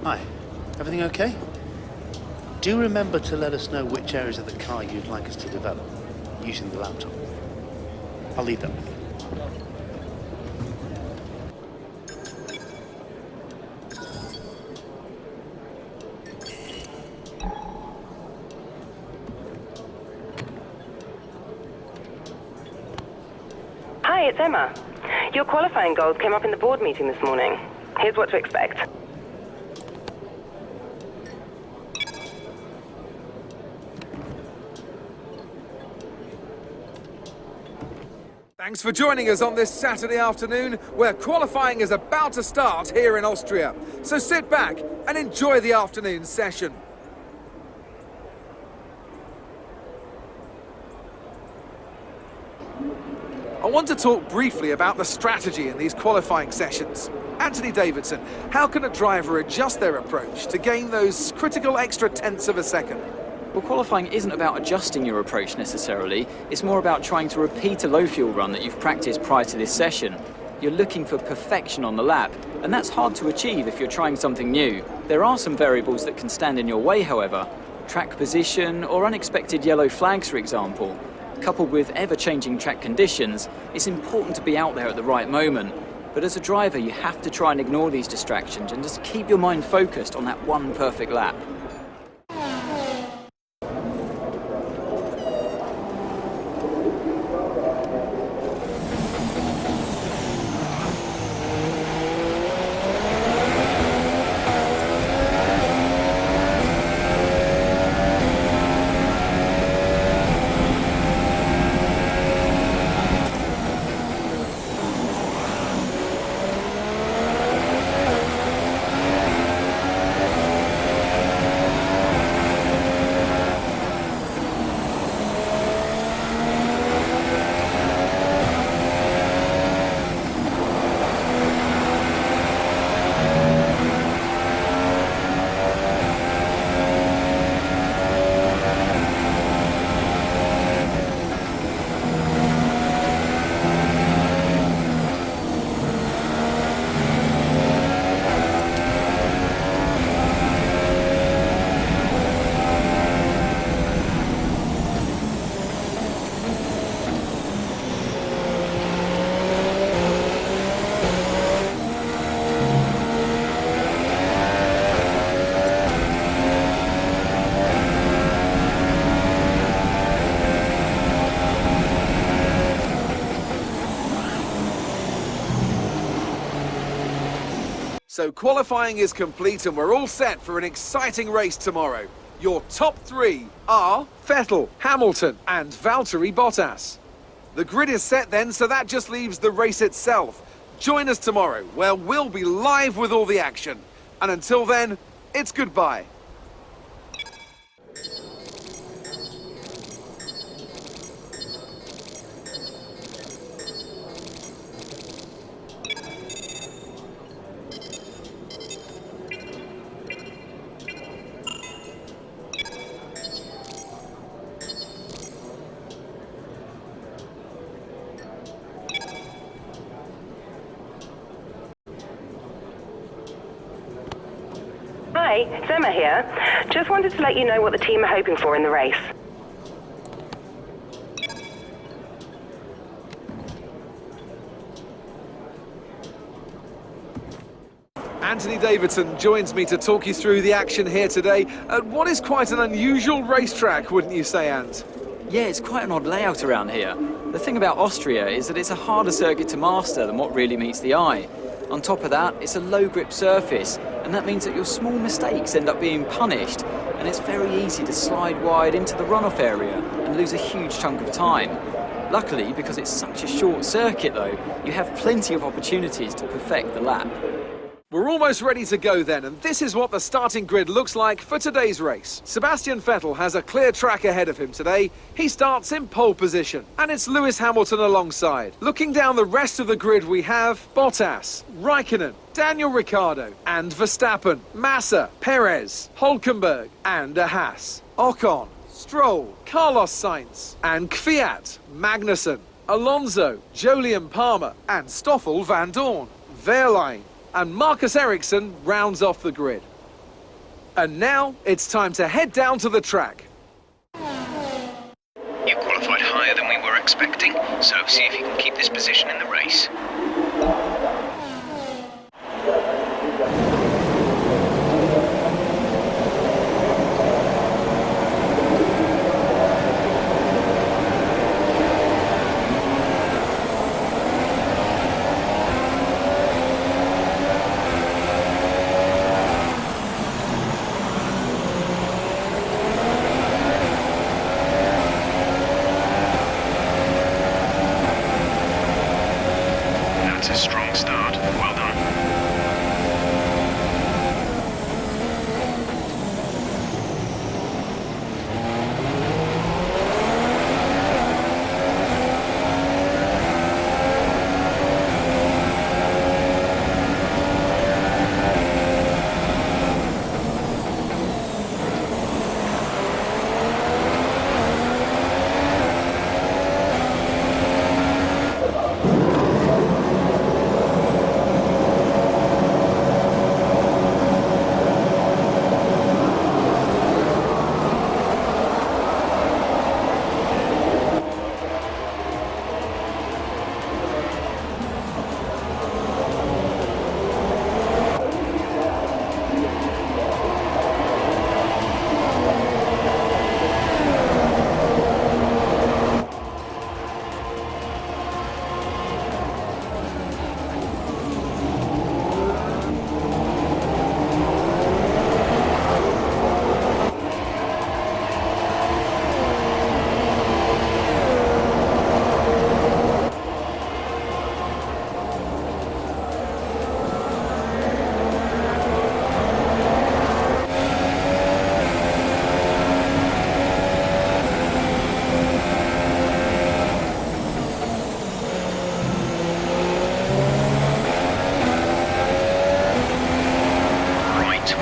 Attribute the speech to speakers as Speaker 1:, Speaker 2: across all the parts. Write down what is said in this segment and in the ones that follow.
Speaker 1: Hi, everything okay? Do remember to let us know which areas of the car you'd like us to develop, using the laptop. I'll leave that with you.
Speaker 2: Hi, it's Emma. Your qualifying goals came up in the board meeting this morning. Here's what to expect.
Speaker 3: Thanks for joining us on this Saturday afternoon, where qualifying is about to start here in Austria. So sit back and enjoy the afternoon session. I want to talk briefly about the strategy in these qualifying sessions. Anthony Davidson, how can a driver adjust their approach to gain those critical extra tenths of a second?
Speaker 4: Well, qualifying isn't about adjusting your approach necessarily. It's more about trying to repeat a low fuel run that you've practiced prior to this session. You're looking for perfection on the lap, and that's hard to achieve if you're trying something new. There are some variables that can stand in your way, however. Track position or unexpected yellow flags, for example. Coupled with ever-changing track conditions, it's important to be out there at the right moment. But as a driver, you have to try and ignore these distractions and just keep your mind focused on that one perfect lap.
Speaker 3: So qualifying is complete and we're all set for an exciting race tomorrow. Your top three are Vettel, Hamilton and Valtteri Bottas. The grid is set then, so that just leaves the race itself. Join us tomorrow, where we'll be live with all the action. And until then, it's goodbye.
Speaker 2: Hi, it's Emma here. Just wanted to let you know what the team are hoping for in the race.
Speaker 3: Anthony Davidson joins me to talk you through the action here today at what is quite an unusual racetrack, wouldn't you say, Ant?
Speaker 4: Yeah, it's quite an odd layout around here. The thing about Austria is that it's a harder circuit to master than what really meets the eye. On top of that, it's a low grip surface, and that means that your small mistakes end up being punished, and it's very easy to slide wide into the runoff area and lose a huge chunk of time. Luckily, because it's such a short circuit though, you have plenty of opportunities to perfect the lap.
Speaker 3: We're almost ready to go then, and this is what the starting grid looks like for today's race. Sebastian Vettel has a clear track ahead of him today. He starts in pole position, and it's Lewis Hamilton alongside. Looking down the rest of the grid, we have Bottas, Raikkonen, Daniel Ricciardo, and Verstappen, Massa, Perez, Hülkenberg, and a Haas. Ocon, Stroll, Carlos Sainz, and Kvyat, Magnussen, Alonso, Jolyon Palmer, and Stoffel van Dorn, Wehrlein, and Marcus Ericsson rounds off the grid. And now it's time to head down to the track.
Speaker 5: You qualified higher than we were expecting, so see if you can keep this position in the race. That's a strong start. Well done.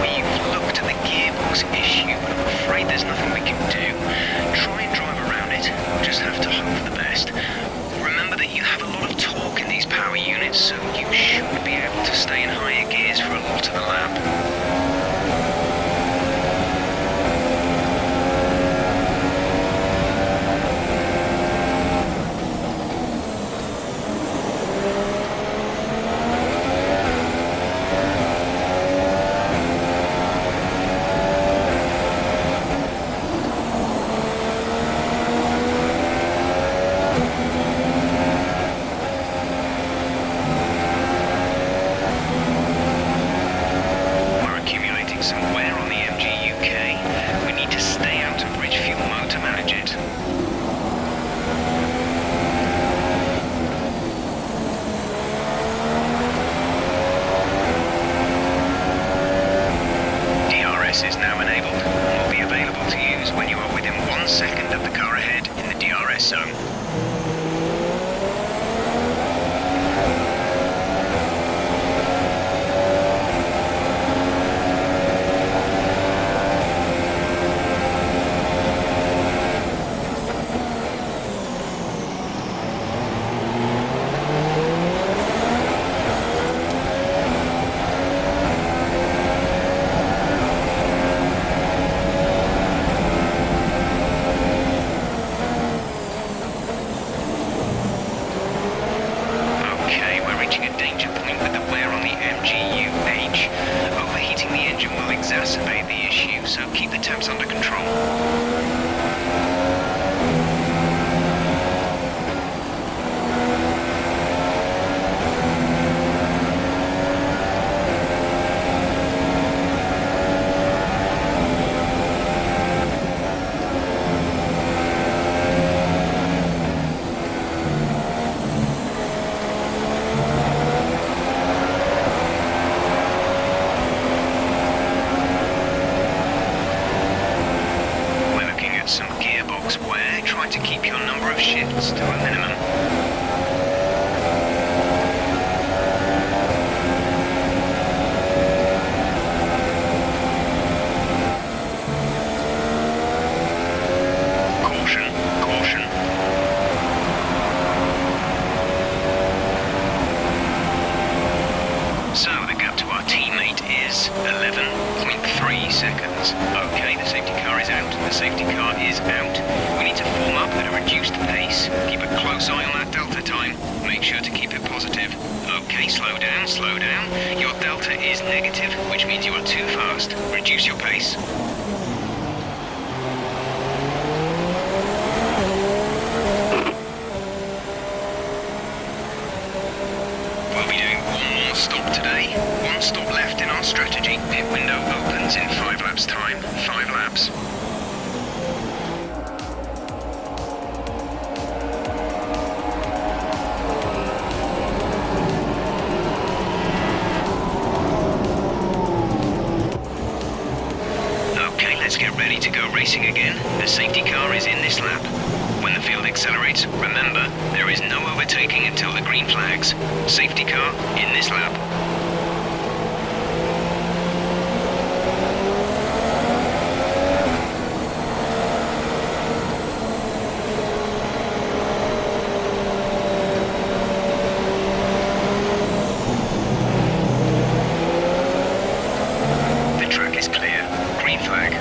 Speaker 5: We've looked at the gearbox issue, but I'm afraid there's nothing we can do. Try and drive around it. We'll just have to hope for the best. Remember that you have a lot of torque in these power units, so you should be able to stay in higher gears for a lot of the lap. Is now enabled and will be available to use when you are within 1 second of the car ahead in the DRS zone. Exacerbate the issue, so keep the temps under control. Some gearbox wear, try to keep your number of shifts to a minimum. Caution, caution. So the gap to our teammate is 11.3 seconds. seconds. Okay, the safety car is out. The safety car is out. We need to form up at a reduced pace. Keep a close eye on that delta time. Make sure to keep it positive. Okay, slow down, slow down. Your delta is negative, which means you are too fast. Reduce your pace. We'll be doing one more stop today. One stop left in our strategy. Pit window opens in 5 laps time. 5 laps. Okay, let's get ready to go racing again. The safety car is in this lap. When the field accelerates, remember, there is no overtaking until the green flags. Safety car in this lap. The track is clear. Green flag.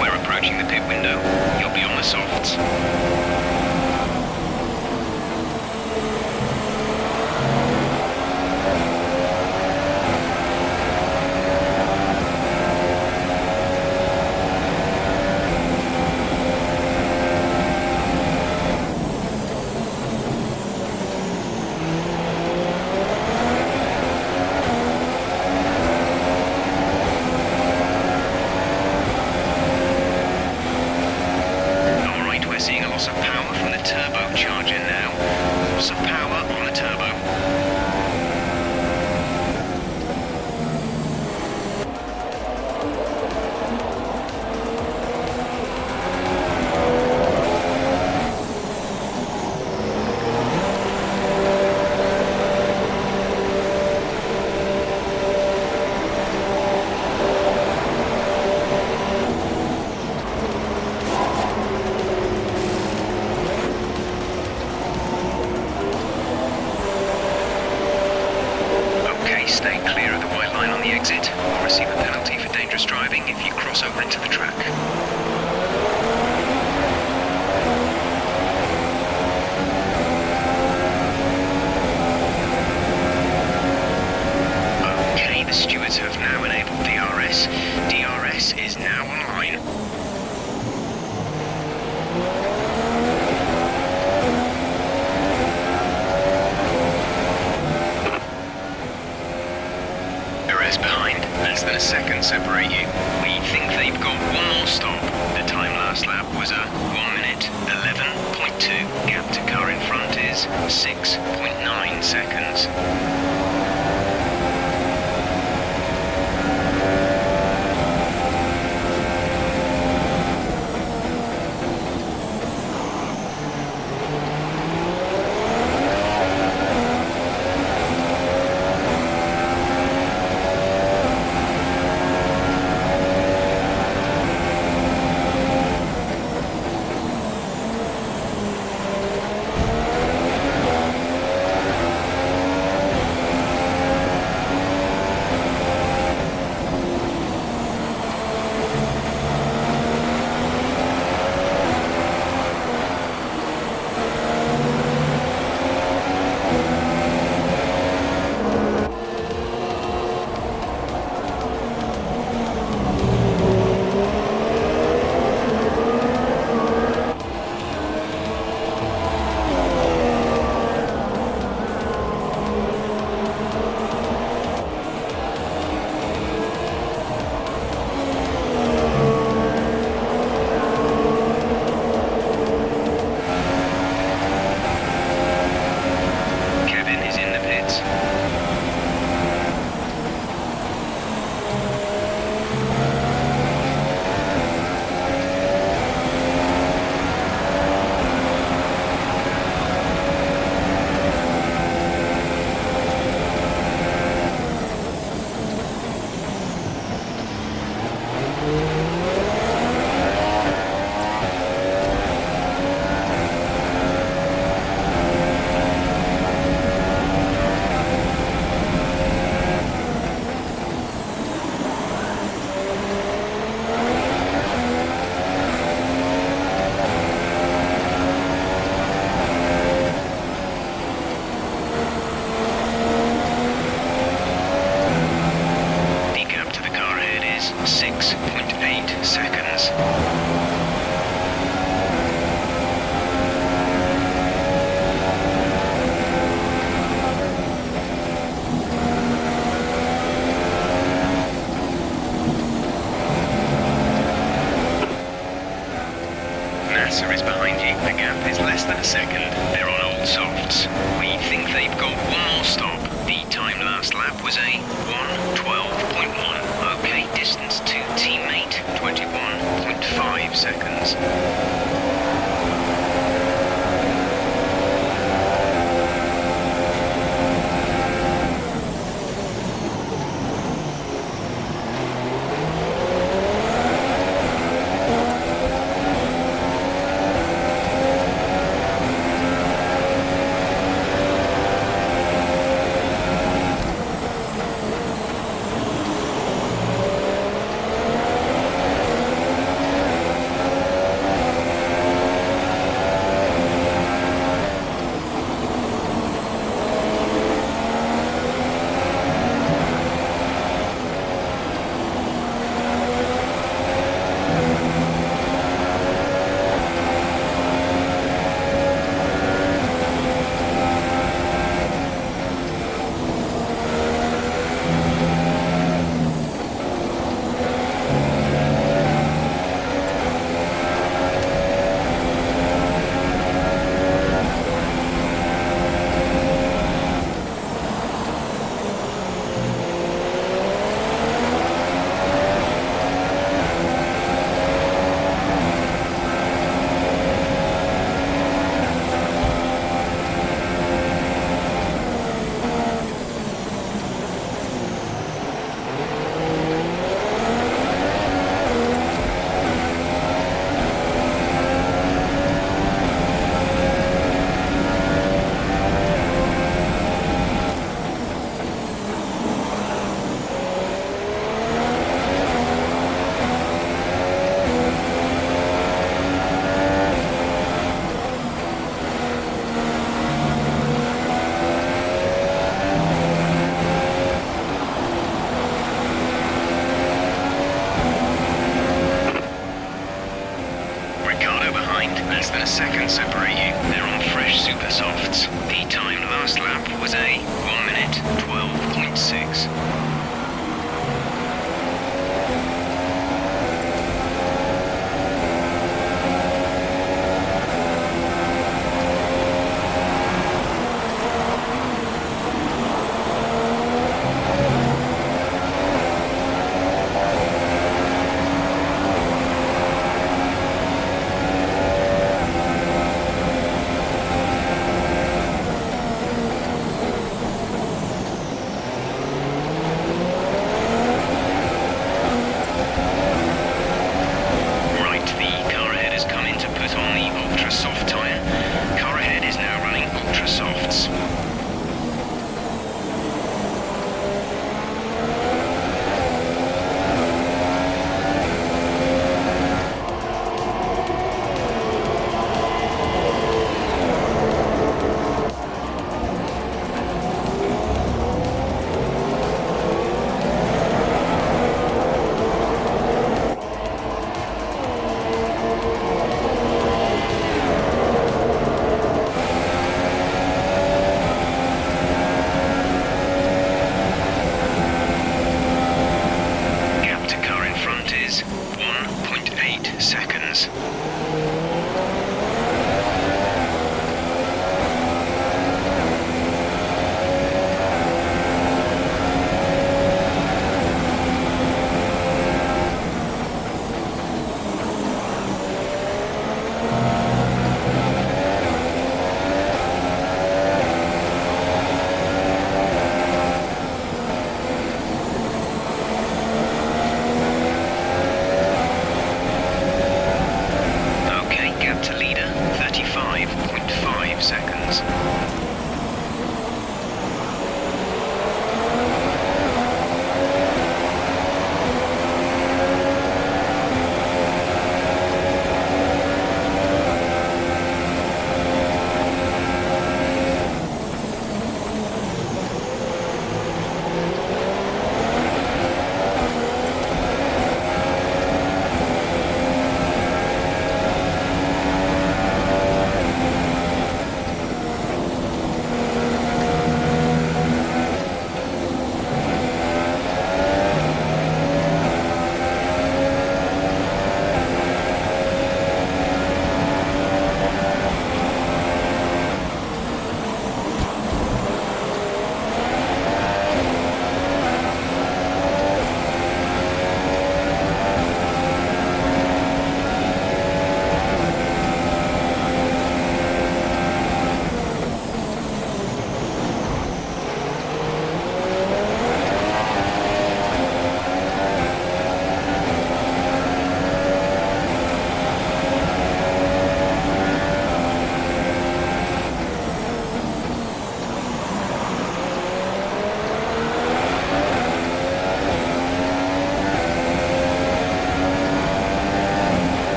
Speaker 5: We're approaching the pit window. You'll be on the softs. Alright, we're seeing a loss of power from the turbocharger now. Loss of power on the turbo. Okay, stay clear of the white line on the exit. You'll receive a penalty for dangerous driving if you cross over into the track. Okay, the stewards have now enabled DRS. DRS is now online. DRS behind, less than a second separate you. We think they've got one more stop. The time last lap was a 1 minute 11.2. Gap to car in front is 6.9 seconds. less than a second. They're on old softs. We think they've got one more stop. The time last lap was a 1:12.1. Okay, distance to teammate, 21.5 seconds.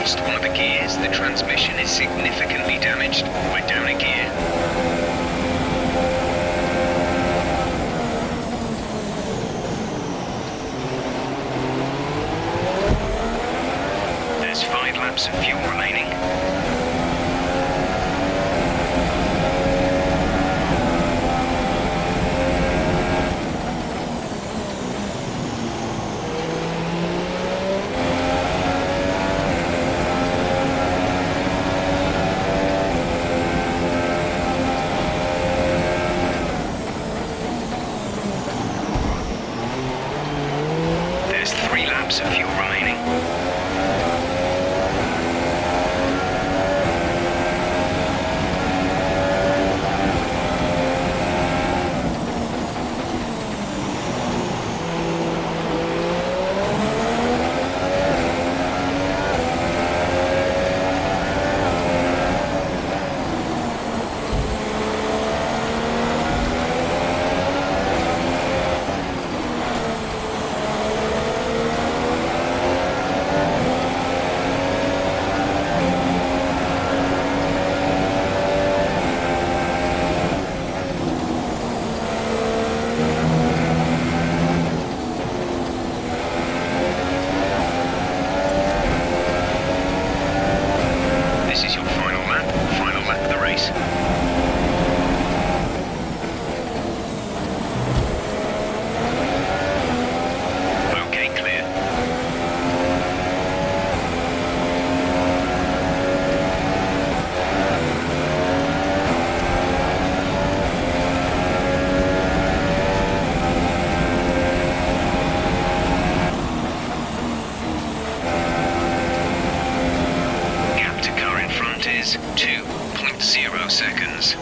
Speaker 5: lost one of the gears. The transmission is significantly damaged. We're down a gear. There's 5 laps of fuel remaining. There's 3 laps of fuel remaining. This is your final lap of the race. Okay, clear. Gap to car in front is 2.0 seconds.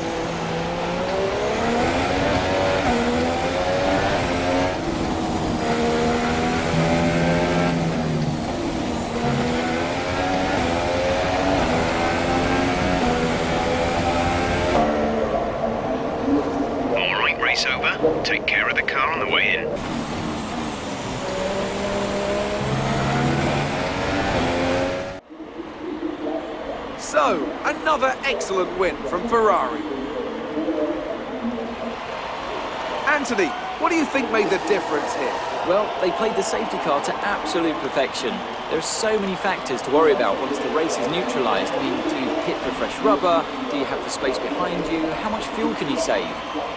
Speaker 5: All right, race over. Take care of the car on the way in.
Speaker 3: So, another excellent win from Ferrari. Anthony, what do you think made the difference here?
Speaker 4: Well, they played the safety car to absolute perfection. There are so many factors to worry about once the race is neutralised. I mean, do you pit for fresh rubber? Do you have the space behind you? How much fuel can you save?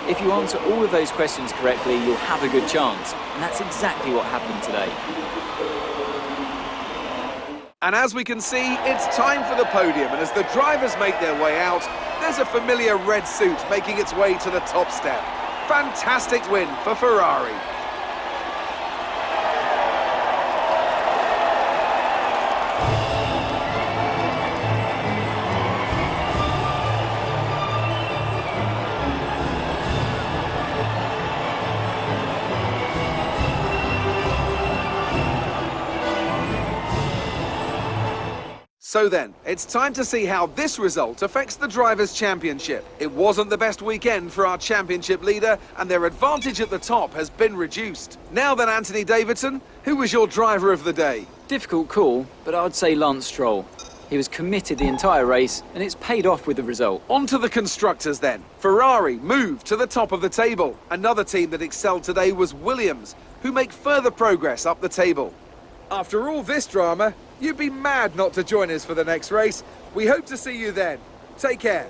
Speaker 4: If you answer all of those questions correctly, you'll have a good chance. And that's exactly what happened today.
Speaker 3: And as we can see, it's time for the podium. And as the drivers make their way out, there's a familiar red suit making its way to the top step. Fantastic win for Ferrari. So then, it's time to see how this result affects the Drivers' Championship. It wasn't the best weekend for our championship leader, and their advantage at the top has been reduced. Now then, Anthony Davidson, who was your driver of the day?
Speaker 4: Difficult call, but I'd say Lance Stroll. He was committed the entire race, and it's paid off with the result.
Speaker 3: On to the constructors then. Ferrari moved to the top of the table. Another team that excelled today was Williams, who make further progress up the table. After all this drama, you'd be mad not to join us for the next race. We hope to see you then. Take care.